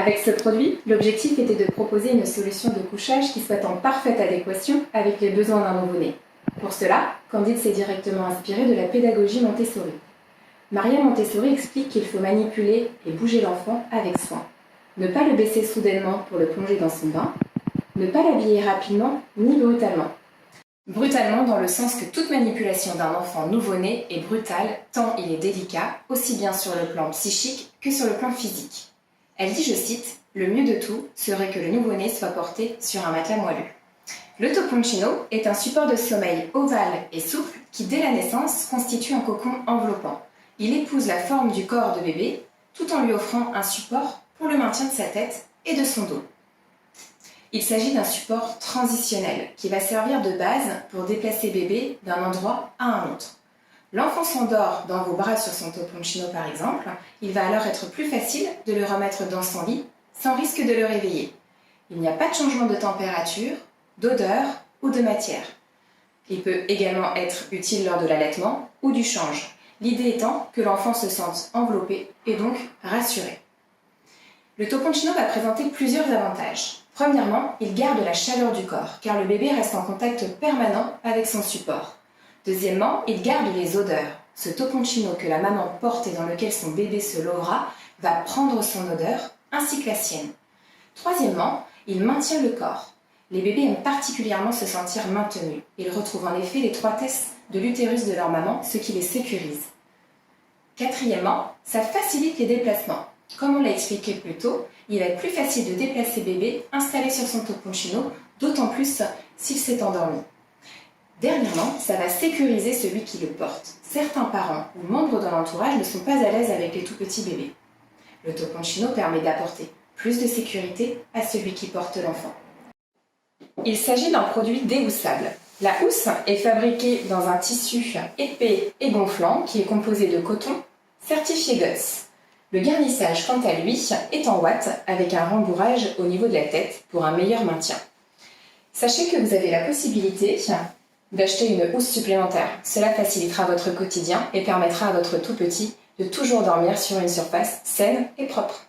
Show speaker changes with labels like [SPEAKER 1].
[SPEAKER 1] Avec ce produit, l'objectif était de proposer une solution de couchage qui soit en parfaite adéquation avec les besoins d'un nouveau-né. Pour cela, Candide s'est directement inspiré de la pédagogie Montessori. Maria Montessori explique qu'il faut manipuler et bouger l'enfant avec soin. Ne pas le baisser soudainement pour le plonger dans son bain, ne pas l'habiller rapidement ni brutalement. Brutalement dans le sens que toute manipulation d'un enfant nouveau-né est brutale tant il est délicat, aussi bien sur le plan psychique que sur le plan physique. Elle dit, je cite, « Le mieux de tout serait que le nouveau-né soit porté sur un matelas moelleux ». Le toponcino est un support de sommeil ovale et souple qui, dès la naissance, constitue un cocon enveloppant. Il épouse la forme du corps de bébé tout en lui offrant un support pour le maintien de sa tête et de son dos. Il s'agit d'un support transitionnel qui va servir de base pour déplacer bébé d'un endroit à un autre. L'enfant s'endort dans vos bras sur son toponcino par exemple, il va alors être plus facile de le remettre dans son lit sans risque de le réveiller. Il n'y a pas de changement de température, d'odeur ou de matière. Il peut également être utile lors de l'allaitement ou du change, l'idée étant que l'enfant se sente enveloppé et donc rassuré. Le toponcino va présenter plusieurs avantages. Premièrement, il garde la chaleur du corps, car le bébé reste en contact permanent avec son support. Deuxièmement, il garde les odeurs. Ce toponcino que la maman porte et dans lequel son bébé se lovera va prendre son odeur, ainsi que la sienne. Troisièmement, il maintient le corps. Les bébés aiment particulièrement se sentir maintenus. Ils retrouvent en effet l'étroitesse de l'utérus de leur maman, ce qui les sécurise. Quatrièmement, ça facilite les déplacements. Comme on l'a expliqué plus tôt, il va être plus facile de déplacer bébé installé sur son toponcino, d'autant plus s'il s'est endormi. Dernièrement, ça va sécuriser celui qui le porte. Certains parents ou membres de l'entourage ne sont pas à l'aise avec les tout petits bébés. Le toponcino permet d'apporter plus de sécurité à celui qui porte l'enfant. Il s'agit d'un produit déhoussable. La housse est fabriquée dans un tissu épais et gonflant qui est composé de coton certifié GOTS. Le garnissage, quant à lui, est en ouate avec un rembourrage au niveau de la tête pour un meilleur maintien. Sachez que vous avez la possibilité d'acheter une housse supplémentaire. Cela facilitera votre quotidien et permettra à votre tout petit de toujours dormir sur une surface saine et propre.